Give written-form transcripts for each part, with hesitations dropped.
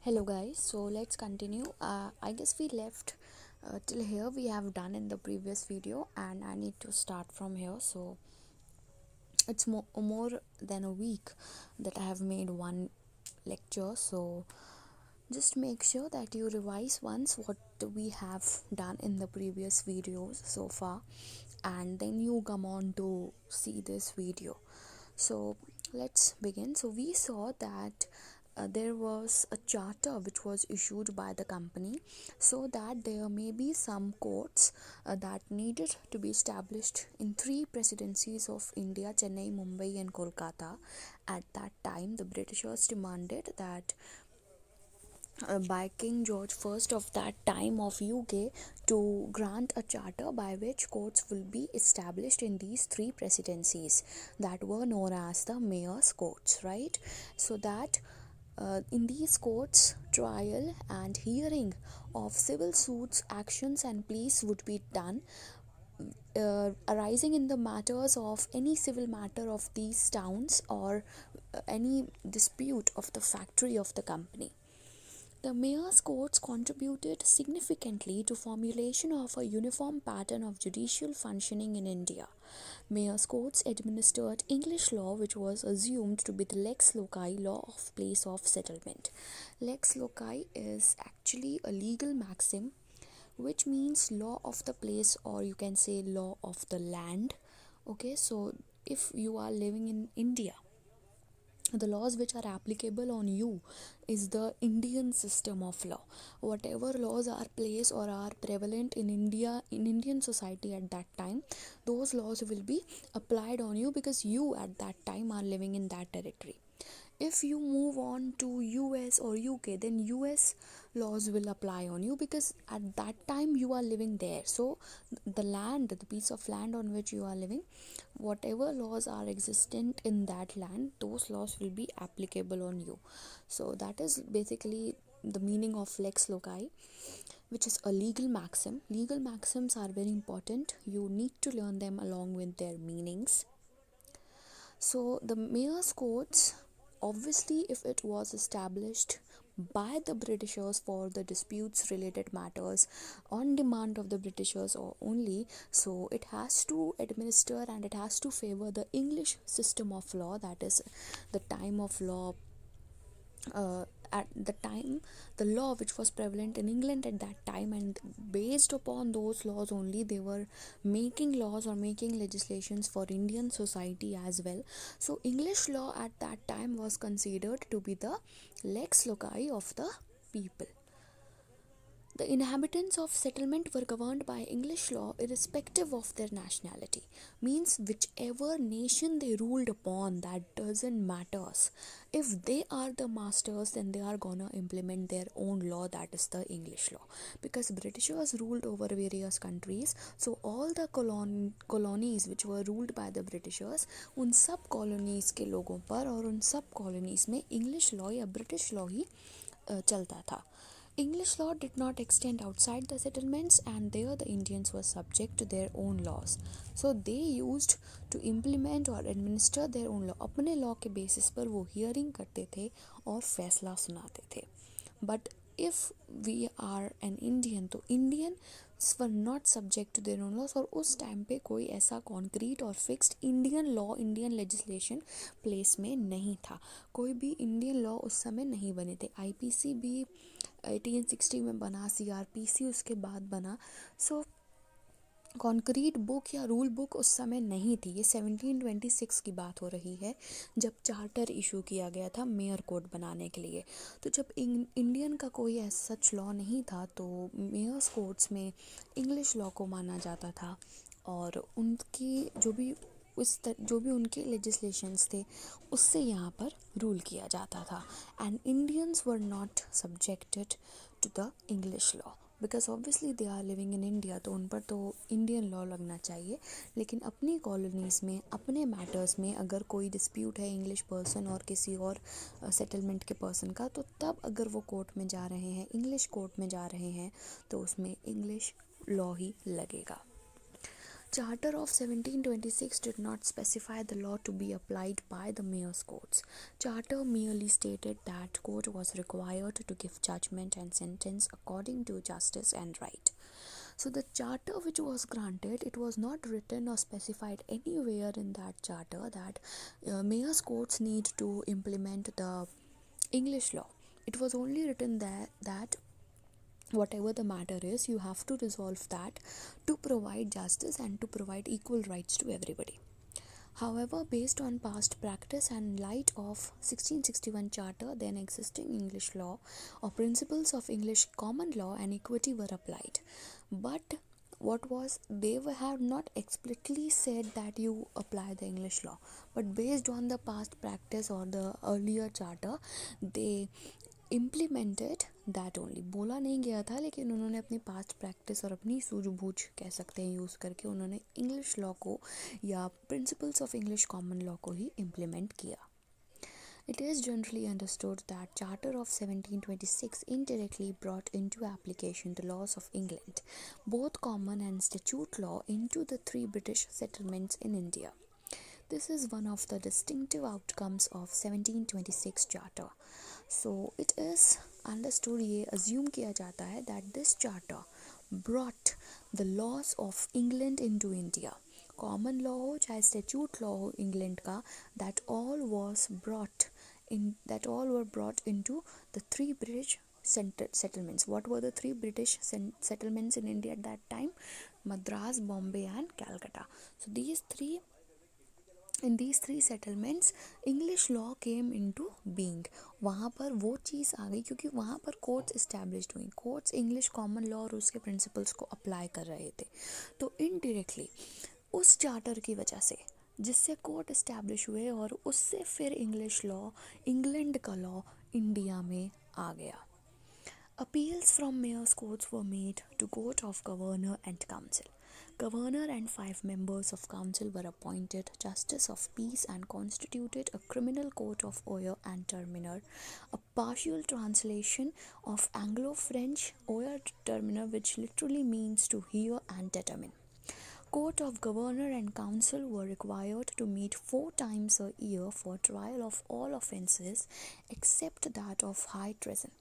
Hello guys, so let's continue. I guess we left till here we have done in the previous video, and I need to start from here. So it's more than a week that I have made one lecture, so just make sure that you revise once what we have done in the previous videos so far, and then you come on to see this video. So let's begin. So we saw that there was a charter which was issued by the company, so that there may be some courts that needed to be established in three presidencies of India: Chennai, Mumbai and Kolkata. At that time the Britishers demanded that by King George I of that time of UK to grant a charter by which courts will be established in these three presidencies that were known as the mayor's courts, right? So that in these courts, trial and hearing of civil suits, actions and pleas would be done arising in the matters of any civil matter of these towns, or any dispute of the factory of the company. The mayor's courts contributed significantly to formulation of a uniform pattern of judicial functioning in India. Mayor's courts administered English law, which was assumed to be the lex loci, law of place of settlement. Lex loci is actually a legal maxim which means law of the place, or you can say law of the land. Okay, so if you are living in India, the laws which are applicable on you is the Indian system of law. Whatever laws are placed or are prevalent in India, in Indian society at that time, those laws will be applied on you because you at that time are living in that territory. If you move on to US or UK, then US laws will apply on you because at that time you are living there. So the land, the piece of land on which you are living, whatever laws are existent in that land, those laws will be applicable on you. So that is basically the meaning of lex loci, which is a legal maxim. Legal maxims are very important. You need to learn them along with their meanings. So the mayor's courts, obviously, if it was established by the Britishers for the disputes related matters on demand of the Britishers or only, so it has to administer and it has to favor the English system of law, that is the time of law, at the time, the law which was prevalent in England at that time, and based upon those laws only they were making laws or making legislations for Indian society as well. So English law at that time was considered to be the lex loci of the people. The inhabitants of settlement were governed by English law irrespective of their nationality. Means whichever nation they ruled upon, that doesn't matters. If they are the masters, then they are gonna implement their own law, that is the English law. Because Britishers ruled over various countries, so all the colonies which were ruled by the Britishers, उन सब colonies के लोगों पर और उन सब colonies में English law या British law ही चलता था. English law did not extend outside the settlements, and there the Indians were subject to their own laws. So they used to implement or administer their own law. अपने law के basis पर वो hearing करते थे और फैसला सुनाते थे. But if we are an Indian, तो Indians were not subject to their own laws, और उस टाइम पे कोई ऐसा concrete और fixed Indian law, Indian legislation place में नहीं था. कोई भी Indian law उस समय नहीं बने थे. IPC भी 1860 में बना, CRPC उसके बाद बना. सो कॉन्क्रीट बुक या रूल बुक उस समय नहीं थी. ये 1726 की बात हो रही है जब चार्टर इशू किया गया था मेयर कोड बनाने के लिए. तो जब इंडियन का कोई ऐसा सच लॉ नहीं था, तो मेयर्स कोड्स में इंग्लिश लॉ को माना जाता था, और उनकी जो भी उनके लेजिस्लेशंस थे उससे यहाँ पर रूल किया जाता था. And Indians were not subjected to the English law because obviously they are living in India, तो उन पर तो इंडियन लॉ लगना चाहिए. लेकिन अपनी कॉलोनीज़ में, अपने मैटर्स में अगर कोई डिस्प्यूट है इंग्लिश पर्सन और किसी और सेटलमेंट के पर्सन का, तो तब अगर वो कोर्ट में जा रहे हैं, इंग्लिश कोर्ट में जा रहे हैं, तो उसमें इंग्लिश लॉ ही लगेगा. Charter of 1726 did not specify the law to be applied by the mayor's courts. Charter merely stated that court was required to give judgment and sentence according to justice and right. So the charter which was granted, it was not written or specified anywhere in that charter that mayor's courts need to implement the English law. It was only written there that whatever the matter is, you have to resolve that to provide justice and to provide equal rights to everybody. However, based on past practice and light of 1661 Charter, then existing English law or principles of English common law and equity were applied. But what was, they have not explicitly said that you apply the English law, but based on the past practice or the earlier charter, they implemented that only. बोला नहीं गया था, लेकिन उन्होंने अपनी past practice और अपनी सूझबूझ कह सकते हैं यूज़ करके उन्होंने इंग्लिश लॉ को या principles of English common law को ही इम्प्लीमेंट किया. It is generally understood that Charter of 1726 indirectly brought into application the laws of England, both common and statute law, into the three British settlements in India. This is one of the distinctive outcomes of 1726 Charter. So it is understood, ये assume किया जाता है that this charter brought the laws of England into India. Common law हो चाहे statute law हो England का, that all were brought into the three British settlements. What were the three British settlements in India at that time? Madras, Bombay and Calcutta. So in these three settlements English law came into being. वहाँ पर वो चीज़ आ गई क्योंकि वहाँ पर courts established हुई. Courts English common law और उसके प्रिंसिपल्स को अप्लाई कर रहे थे. तो इनडायरेक्टली उस चार्टर की वजह से जिससे कोर्ट इस्टेब्लिश हुए और उससे फिर इंग्लिश लॉ, इंग्लैंड का लॉ इंडिया में आ गया. Appeals from mayor's courts were made to court of governor and council. Governor and 5 members of council were appointed justice of peace and constituted a criminal court of oyer and terminer, a partial translation of Anglo-French oyer terminer, which literally means to hear and determine. Court of governor and council were required to meet 4 times a year for trial of all offences except that of high treason.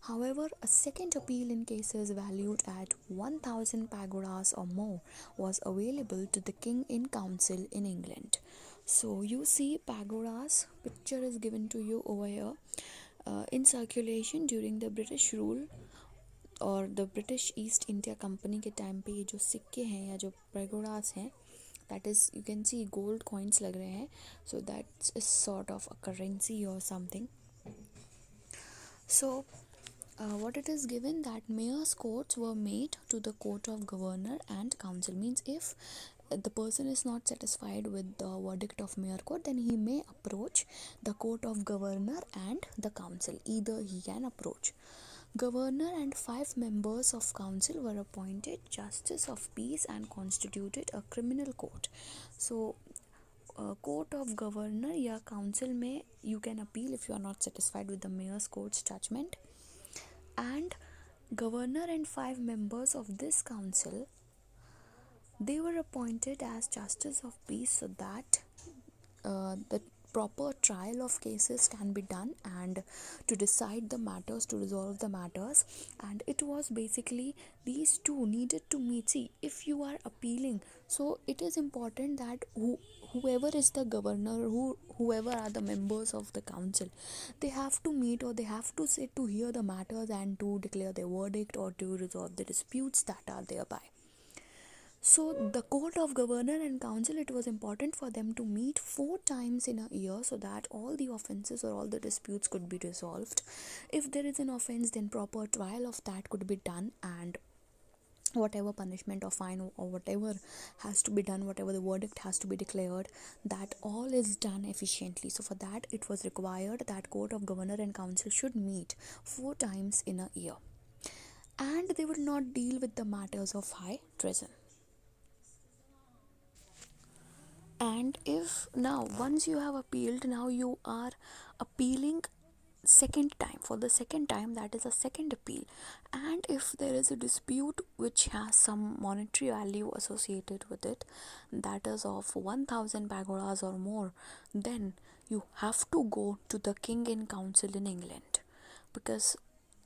However, a second appeal in cases valued at 1000 pagodas or more was available to the king in council in England. So you see pagodas, picture is given to you over here, in circulation during the British rule और the British East India company के time पे ये जो सिक्के हैं या जो pagodas हैं, that is you can see gold coins लग रहे हैं. So that's is sort of a currency और something. So what it is given that mayor's courts were made to the court of governor and council. Means if the person is not satisfied with the verdict of mayor court, then he may approach the court of governor and the council. Either he can approach. Governor and 5 members of council were appointed justice of peace and constituted a criminal court. So court of governor या council में you can appeal if you are not satisfied with the mayor's court's judgment. And governor and 5 members of this council, they were appointed as justice of peace so that the proper trial of cases can be done and to decide the matters, to resolve the matters. And it was basically these two needed to meet. See, if you are appealing, so it is important that whoever is the governor, whoever are the members of the council, they have to meet or they have to sit to hear the matters and to declare their verdict or to resolve the disputes that are thereby. So the court of governor and council, it was important for them to meet 4 times in a year so that all the offences or all the disputes could be resolved. If there is an offence, then proper trial of that could be done, and whatever punishment or fine or whatever has to be done, whatever the verdict has to be declared, that all is done efficiently. So for that it was required that court of governor and council should meet 4 times in a year, and they would not deal with the matters of high treason. And if now once you have appealed, now you are appealing the second time, that is a second appeal. And if there is a dispute which has some monetary value associated with it, that is of 1000 pagodas or more, then you have to go to the king in council in England, because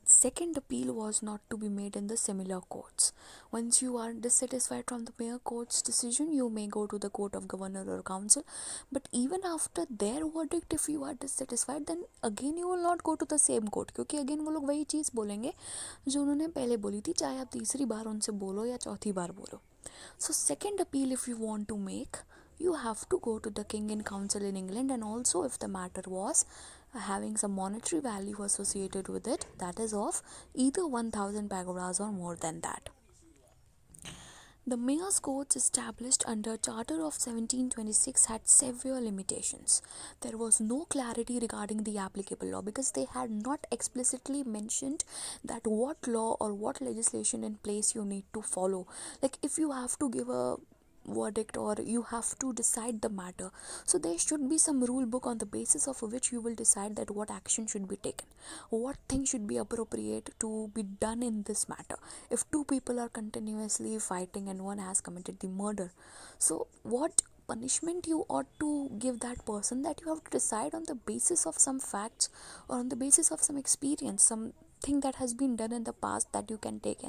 second appeal was not to be made in the similar courts. Once you are dissatisfied from the mayor court's decision, you may go to the court of governor or council. But even after their verdict, if you are dissatisfied, then again you will not go to the same court, क्योंकि again वो लोग वही चीज़ बोलेंगे जो उन्होंने पहले बोली थी, चाहे आप तीसरी बार उनसे बोलो या चौथी बार बोलो. So second appeal, if you want to make, you have to go to the king in council in England. And also, if the matter was having some monetary value associated with it, that is of either 1000 pagodas or more than that. The mayor's courts established under Charter of 1726 had severe limitations. There was no clarity regarding the applicable law, because they had not explicitly mentioned that what law or what legislation in place you need to follow. Like if you have to give a verdict or you have to decide the matter, so there should be some rule book on the basis of which you will decide that what action should be taken, what thing should be appropriate to be done in this matter. If two people are continuously fighting and one has committed the murder, so what punishment you ought to give that person, that you have to decide on the basis of some facts or on the basis of some experience, something that has been done in the past that you can take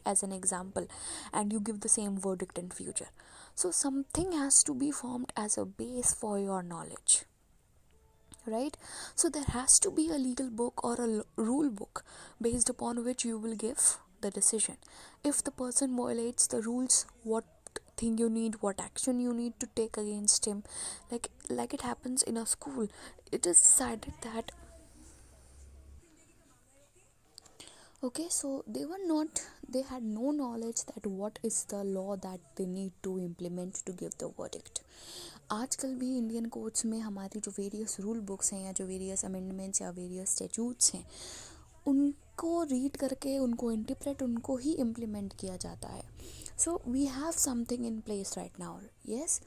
as an example, and you give the same verdict in future. So something has to be formed as a base for your knowledge, right? So there has to be a legal book or a rule book based upon which you will give the decision. If the person violates the rules, what thing you need, what action you need to take against him. Like it happens in a school, it is decided that okay, so they had no knowledge that what is the law that they need to implement to give the verdict. आजकल भी Indian courts में हमारी जो various rule books हैं या जो various amendments या various statutes हैं, उनको रीड करके, उनको इंटरप्रेट, उनको ही इम्प्लीमेंट किया जाता है. So we have something in place right now, yes.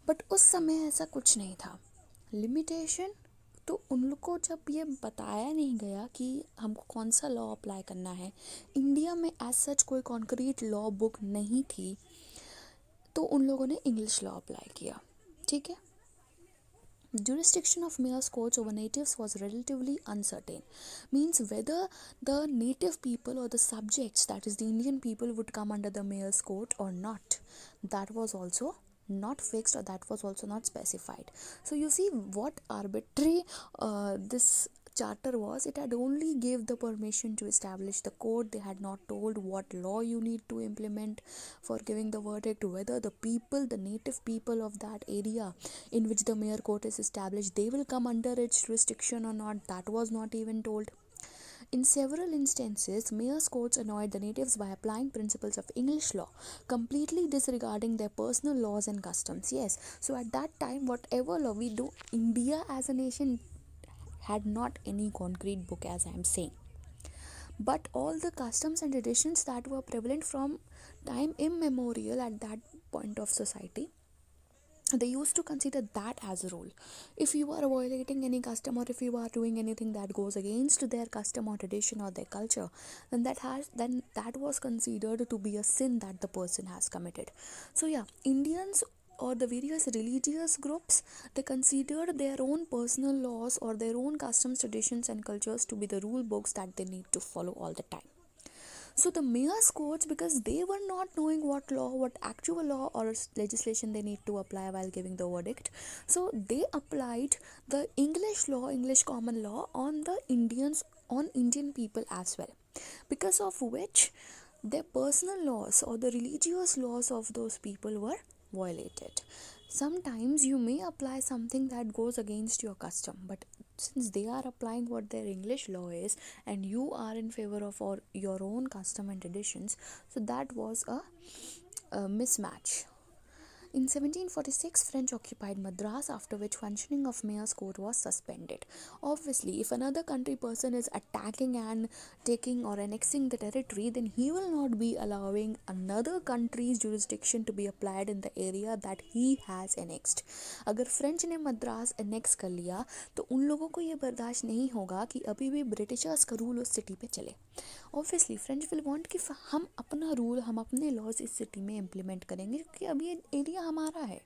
But उस समय ऐसा कुछ नहीं था. लिमिटेशन तो उन लोग को जब ये बताया नहीं गया कि हमको कौन सा लॉ अप्लाई करना है, इंडिया में एज सच कोई कॉन्क्रीट लॉ बुक नहीं थी, तो उन लोगों ने इंग्लिश लॉ अप्लाई किया. ठीक है. Jurisdiction of mayor's courts over natives was relatively uncertain. Means whether the native people or the subjects, that is the Indian people, would come under the mayor's court or not. That was also not fixed, or that was also not specified. So you see what arbitrary this charter was. It had only gave the permission to establish the court. They had not told what law you need to implement for giving the verdict, whether the people, the native people of that area in which the mayor court is established, they will come under its jurisdiction or not. That was not even told. In several instances, mayor's courts annoyed the natives by applying principles of English law, completely disregarding their personal laws and customs. Yes, so at that time, whatever law we do, India as a nation had not any concrete book, as I am saying. But all the customs and traditions that were prevalent from time immemorial at that point of society, they used to consider that as a rule. If you are violating any custom, or if you are doing anything that goes against their custom or tradition or their culture, then that was considered to be a sin that the person has committed. So yeah, Indians or the various religious groups, they considered their own personal laws or their own customs, traditions and cultures to be the rule books that they need to follow all the time. So the mayor's courts, because they were not knowing what actual law or legislation they need to apply while giving the verdict, so they applied the English law, English common law on the Indian people as well, because of which their personal laws or the religious laws of those people were violated. Sometimes you may apply something that goes against your custom, but since they are applying what their English law is and you are in favor of your own custom and traditions, so that was a mismatch. In 1746, French occupied Madras, after which functioning of mayor's court was suspended. Obviously, if another country person is attacking and taking or annexing the territory, then he will not be allowing another country's jurisdiction to be applied in the area that he has annexed. अगर French ने Madras annex कर लिया तो उन लोगों को ये बर्दाश्त नहीं होगा कि अभी भी ब्रिटिशर्स का रूल उस सिटी पे चले. ऑब्वियसली फ्रेंच विल वांट कि हम अपना रूल, हम अपने लॉज इस सिटी में इम्प्लीमेंट करेंगे क्योंकि अभी ये एरिया हमारा है.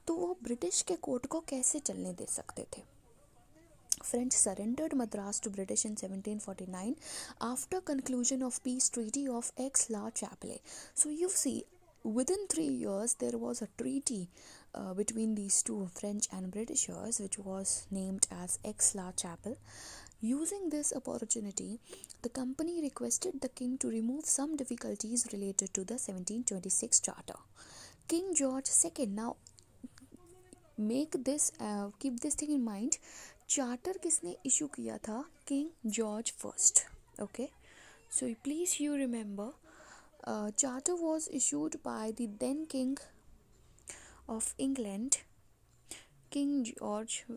तो वो ब्रिटिश के कोर्ट को कैसे चलने दे सकते थे. French surrendered Madras to British in 1749 after conclusion of peace treaty of Aix-la-Chapelle. So you see, within 3 years there was a treaty between these two, French and Britishers, which was named as Aix-la-Chapelle. Using this opportunity, the company requested the king to remove some difficulties related to the 1726 charter. King George II, now keep this thing in mind, charter किसने issue किया था? King George first. Okay, so please you remember charter was issued by the then king of England, King George. I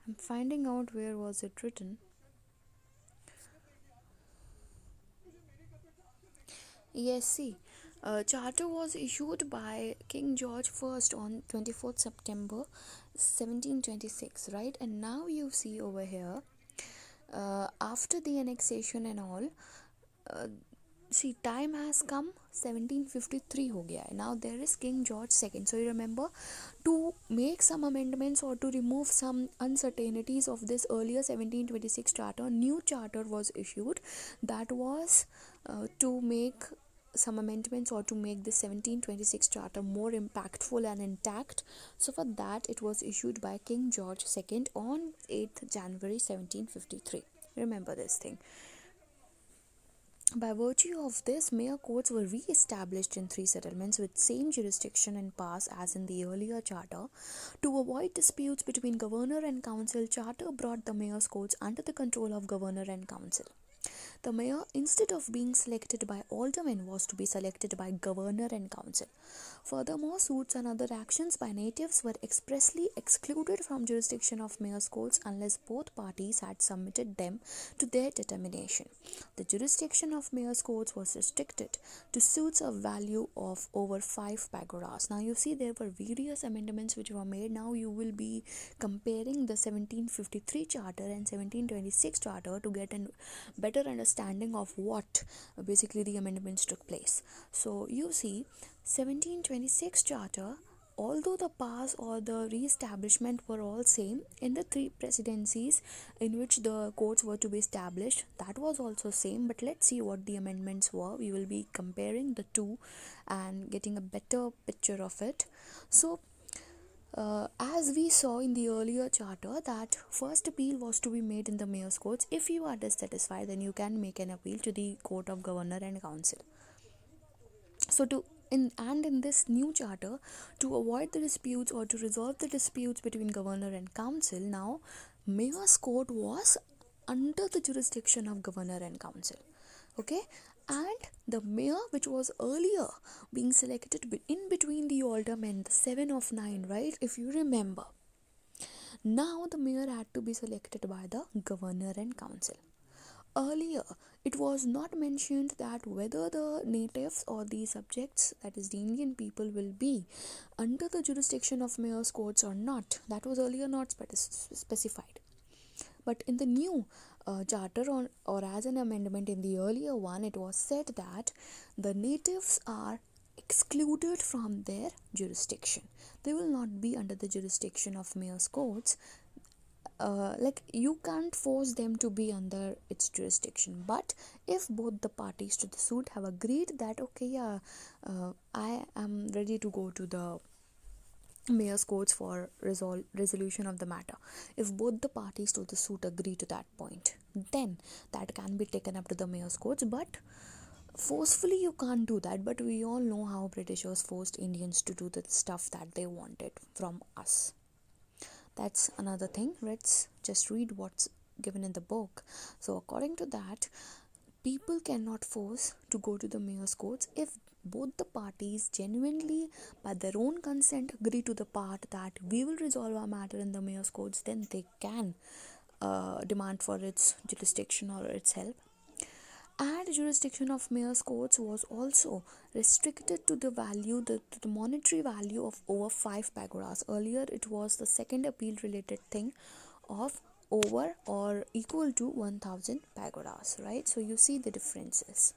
am finding out where was it written. Yes, see, charter was issued by King George I on 24th September 1726, right? And now you see over here, after the annexation and all, see, time has come, 1753 हो गया है. Now there is King George II. So you remember, to make some amendments or to remove some uncertainties of this earlier 1726 charter, new charter was issued that was to make some amendments or to make the 1726 charter more impactful and intact. So for that it was issued by King George II on 8th January 1753. Remember this thing. By virtue of this, mayor courts were re-established in 3 settlements with same jurisdiction and powers as in the earlier charter. To avoid disputes between governor and council, charter brought the mayor's courts under the control of governor and council. The mayor, instead of being selected by aldermen, was to be selected by governor and council. Furthermore, suits and other actions by natives were expressly excluded from jurisdiction of mayor's courts unless both parties had submitted them to their determination. The jurisdiction of mayor's courts was restricted to suits of value of over 5 pagodas. Now you see, there were various amendments which were made. Now you will be comparing the 1753 charter and 1726 charter to get a better understanding of what basically the amendments took place. So you see, 1726 charter, although the powers or the re-establishment were all same in the 3 presidencies in which the courts were to be established, that was also same. But let's see what the amendments were. We will be comparing the two and getting a better picture of it. So as we saw in the earlier charter, that first appeal was to be made in the mayor's courts. If you are dissatisfied, then you can make an appeal to the court of governor and council. So in this new charter, to avoid the disputes or to resolve the disputes between governor and council, now mayor's court was under the jurisdiction of governor and council. Okay, and the mayor, which was earlier being selected in between the aldermen, the 7 of 9, right? If you remember, now the mayor had to be selected by the governor and council. Earlier, it was not mentioned that whether the natives or the subjects, that is the Indian people, will be under the jurisdiction of mayor's courts or not. That was earlier not specified. But in the new charter or as an amendment in the earlier one, it was said that the natives are excluded from their jurisdiction. They will not be under the jurisdiction of mayor's courts. Like, you can't force them to be under its jurisdiction. But if both the parties to the suit have agreed that okay, yeah, I am ready to go to the mayor's courts for resolution of the matter, if both the parties to the suit agree to that point, then that can be taken up to the mayor's courts. But forcefully you can't do that. But we all know how Britishers forced Indians to do the stuff that they wanted from us. That's another thing. Let's just read what's given in the book. So according to that, people cannot force to go to the mayor's courts if both the parties genuinely, by their own consent, agree to the part that we will resolve our matter in the mayor's courts, then they can demand for its jurisdiction or its help. And jurisdiction of mayor's courts was also restricted to the value, to the monetary value of over 5 pagodas. Earlier, it was the second appeal related thing of over or equal to 1000 pagodas, right? So you see the differences.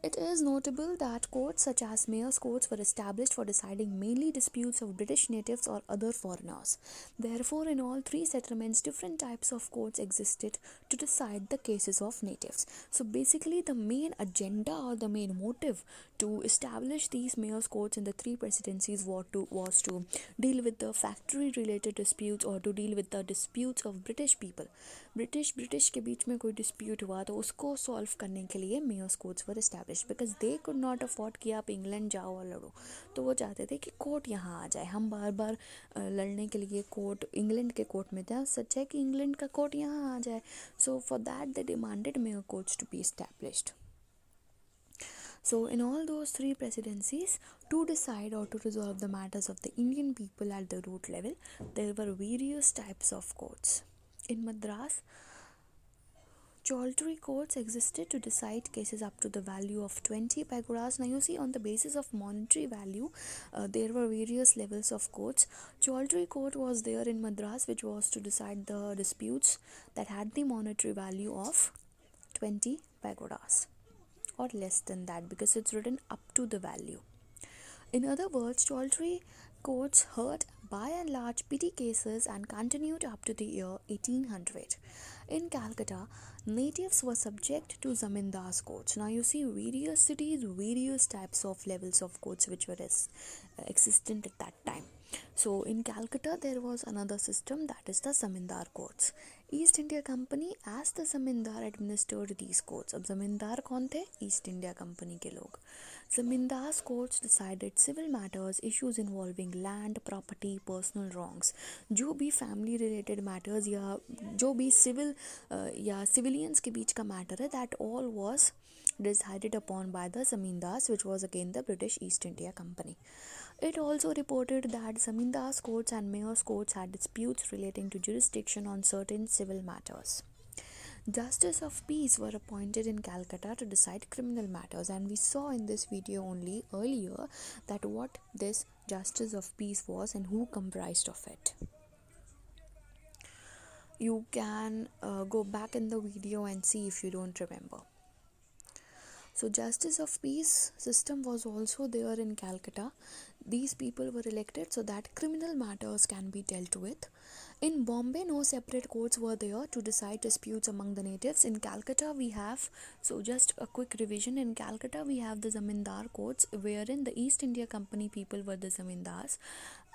It is notable that courts such as mayor's courts were established for deciding mainly disputes of British natives or other foreigners. Therefore, in all three settlements, different types of courts existed to decide the cases of natives. So, basically, the main agenda or the main motive to establish these mayor's courts in the three presidencies was to deal with the factory related disputes or to deal with the disputes of British people. British के बीच में कोई dispute हुआ तो उसको solve करने के लिए mayor's courts were establish because they could not afford कि आप इंग्लैंड जाओ और लड़ो. तो वो चाहते थे कि कोर्ट यहाँ आ जाए. हम बार बार लड़ने के लिए कोर्ट इंग्लैंड के कोर्ट में थे. सच है कि इंग्लैंड का कोर्ट यहाँ आ जाए. So for that they demanded mayor courts to be established. So, in all those three presidencies, to decide or to resolve the matters of the Indian people at the root level, there were various types of courts. In Madras, Chowdhury courts existed to decide cases up to the value of 20 pagodas. Now you see, on the basis of monetary value, there were various levels of courts. Chowdhury court was there in Madras, which was to decide the disputes that had the monetary value of 20 pagodas or less than that, because it's written up to the value. In other words, Chowdhury courts heard by and large petty cases and continued up to the year 1800. In Calcutta, natives were subject to Zamindar's courts. Now you see, various cities, various types of levels of courts which were existent at that time. So in Calcutta there was another system, that is the Zamindar courts. East India Company as the Zamindar administered these courts. अब जमींदार कौन थे? East India Company के लोग. Zamindar's courts decided civil matters, issues involving land, property, personal wrongs. जो भी family related matters या जो भी civil या civilians के बीच का matter है, that all was decided upon by the Zamindars, which was again the British East India Company. It also reported that Zamindar's courts and mayor's courts had disputes relating to jurisdiction on certain civil matters. Justice of peace were appointed in Calcutta to decide criminal matters, and we saw in this video only earlier that what this justice of peace was and who comprised of it. You can go back in the video and see if you don't remember. So justice of peace system was also there in Calcutta. These people were elected so that criminal matters can be dealt with. In Bombay, no separate courts were there to decide disputes among the natives. In Calcutta we have, so just a quick revision, in Calcutta we have the Zamindar courts, wherein the East India Company people were the Zamindars.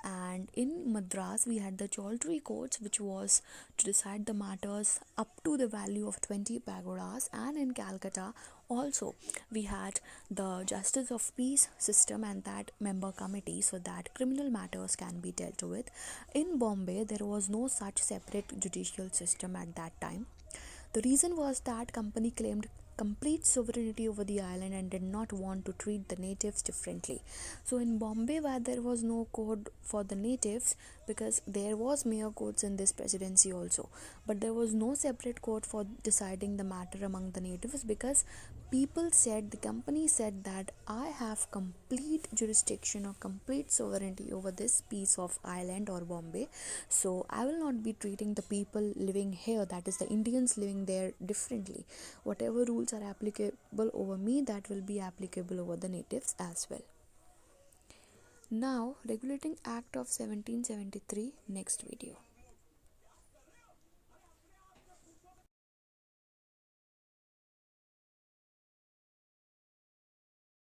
And in Madras we had the Chowdhury courts, which was to decide the matters up to the value of 20 pagodas. And in Calcutta also we had the justice of peace system and that member committee, so that criminal matters can be dealt with. In Bombay there was no such separate judicial system at that time. The reason was that company claimed complete sovereignty over the island and did not want to treat the natives differently. So in Bombay, where there was no court for the natives, because there was mayor courts in this presidency also, but there was no separate court for deciding the matter among the natives, because people said, the company said that I have complete jurisdiction or complete sovereignty over this piece of island or Bombay, so I will not be treating the people living here, that is the Indians living there, differently. Whatever rules are applicable over me, that will be applicable over the natives as well. Now, Regulating Act of 1773, next video.